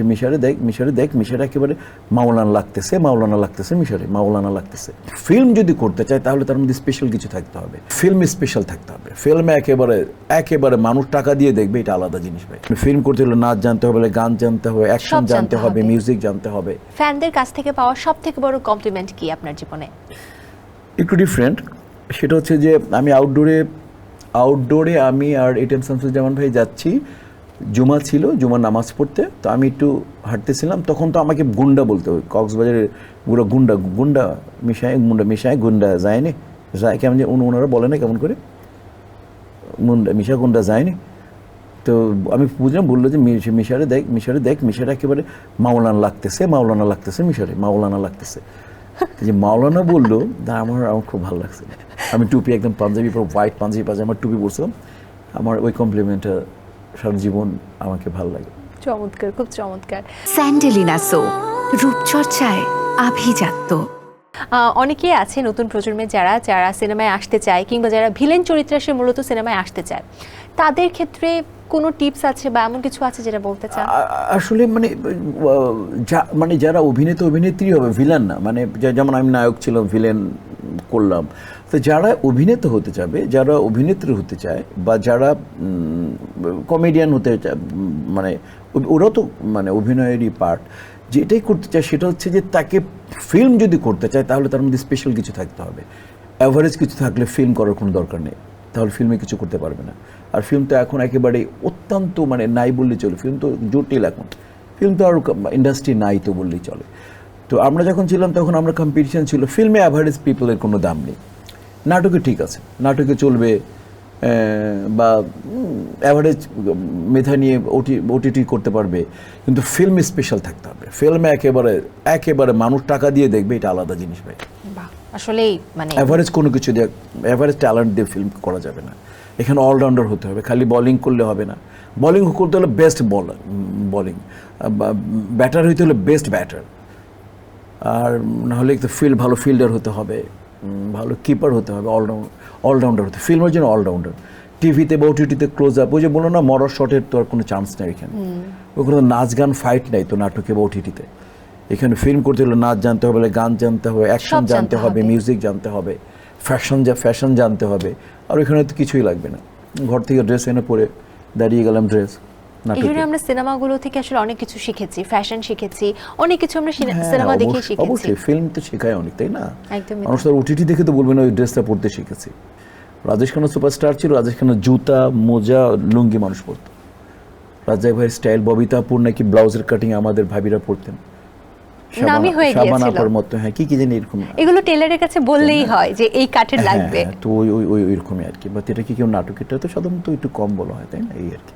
মিশরে দেখ মিশরে একেবারে মাওলানা লাগতেছে মিশরে মাওলানা লাগতেছে। ফিল্ম যদি করতে চায় তাহলে তার মধ্যে স্পেশাল কিছু থাকতে হবে, ফিল্ম স্পেশাল থাকতে হবে। ফিল্মে একেবারে মানুষ টাকা দিয়ে দেখবে, এটা আলাদা জিনিস ভাই। ফিল্ম করতে হলে নাচ জানতে হবে, গান জানতে হবে, অ্যাকশন জানতে হবে, মিউজিক জানতে হবে। ফ্যানদের কাছ থেকে পাওয়া সবথেকে বড় কমপ্লিমেন্ট কি আপনার জীবনে? একটু ডিফারেন্ট, সেটা হচ্ছে যে আমি আউটডোরে আমি আর এটিএম শামসুজ্জামান ভাই যাচ্ছি, জুমা ছিল, জুমার নামাজ পড়তে। তো আমি একটু হাঁটতেছিলাম, তখন তো আমাকে গুন্ডা বলতে হবে, কক্সবাজারের পুরো গুন্ডা মিশায় গুন্ডা যায়নি, যায় কেমন যে ওনারা বলে না কেমন করে গুন্ডা যায়নি। তো আমি বুঝলাম, বললো যে মিশরে দেখ মিশরে একেবারে মাওলানা লাগতেছে মিশরে মাওলানা লাগতেছে। যে মাওলানা বললো, আমার খুব ভালো লাগছে। আমি টুপি একদম পাঞ্জাবি, পুরো হোয়াইট পাঞ্জাবি আমার টুপি পরছিলাম। আমার ওই কমপ্লিমেন্টটা সারা জীবন আমাকে ভালো লাগে। চমৎকার, খুব চমৎকার। স্যান্ডেলিনা সো, রূপচর্চায় আভিজাত্য। অনেকেই আছে নতুন প্রজন্মের যারা সিনেমায় আসতে চায়, কিংবা যারা ভিলেন চরিত্রে এসে মূলত সিনেমায় আসতে চায়, তাদের ক্ষেত্রে কোনো টিপস আছে বা এমন কিছু আছে যেটা বলতে চান? আসলে মানে যারা অভিনেত্রী হবে, ভিলেন না। মানে যেমন আমি নায়ক ছিলাম, ভিলেন করলাম। তো যারা অভিনেতা হতে চাবে, যারা অভিনেত্রী হতে চায়, বা যারা কমেডিয়ান হতে চায়, মানে ওরা তো মানে অভিনয়েরই পার্ট। যেটাই করতে চায় সেটা হচ্ছে যে তাকে ফিল্ম যদি করতে চায় তাহলে তার মধ্যে স্পেশাল কিছু থাকতে হবে। অ্যাভারেজ কিছু থাকলে ফিল্ম করার কোনো দরকার নেই, তাহলে ফিল্মে কিছু করতে পারবে না। আর ফিল্ম তো এখন একেবারে অত্যন্ত মানে নাই বললেই চলে, ফিল্ম তো জটিল এখন, ফিল্ম তো আর ইন্ডাস্ট্রি নাই তো বললেই চলে। তো আমরা যখন ছিলাম তখন আমরা কম্পিটিশন ছিল, ফিল্মে অ্যাভারেজ পিপলের কোনো দাম নেই। নাটকে ঠিক আছে, নাটকে চলবে, বা অ্যাভারেজ মেধা নিয়ে ওটিটি করতে পারবে, কিন্তু ফিল্ম স্পেশাল থাকতে হবে। ফিল্মে একেবারে মানুষ টাকা দিয়ে দেখবে, এটা আলাদা জিনিস ভাই। আসলেই মানে অ্যাভারেজ কোনো কিছু দিয়ে, অ্যাভারেজ ট্যালেন্ট দিয়ে ফিল্ম করা যাবে না। এখানে অলরাউন্ডার হতে হবে, খালি বোলিং করলে হবে না। বোলিং করতে হলে বেস্ট বোলিং, ব্যাটার হইতে হলে বেস্ট ব্যাটার, আর নাহলে একটু ভালো ফিল্ডার হতে হবে, ভালো কিপার হতে হবে, অলরাউন্ডার হতে। ফিল্মের জন্য অলরাউন্ডার। টিভিতে বা ওটিটিতে ক্লোজ আপ, ওই যে বলো না মরার শটের তো আর কোনো চান্স নেই এখানে। ওখানে নাচ গান ফাইট নাই তো নাটকে বা ওটিটিতে। এখানে ফিল্ম করতে হলে নাচ জানতে হবে, গান জানতে হবে, অ্যাকশন জানতে হবে, মিউজিক জানতে হবে, ফ্যাশন জানতে হবে। আর ওইখানে তো কিছুই লাগবে না, ঘর থেকে ড্রেস এনে পরে দাঁড়িয়ে গেলাম ড্রেস। এই জন্য আমরা সিনেমাগুলো থেকে আসলে অনেক কিছু শিখেছি, ফ্যাশন শিখেছি, অনেক কিছু আমরা সিনেমা দেখে শিখেছি। অবশ্যই ফিল্ম তো শেখায় অনেক, তাই না? একদমই। মানুষ তো ওটিটি দেখে তো বলবে না ওই ড্রেসটা পরতে শিখেছি। রাজেশ খান্না সুপারস্টার ছিল, রাজেশ খান্নার জুতা, মোজা, লুঙ্গি মানুষ পরতো। রাজাক ভাইয়ের স্টাইল, ববিতাপুর নাকি ব্লাউজের কাটিং আমাদের ভাবিরা পরতেন, নামি হয়ে গিয়েছিল আপার মতো। হ্যাঁ, কি জানি এরকম, এগুলো টেলারের কাছে বললেই হয় যে এই কাঠের লাগবে। তো ওই ওইরকমই আর কি। বা এটা কি কেউ নাটকেরটা তো সাধারণত একটু কম বলা হয়, তাই না? এই আর কি।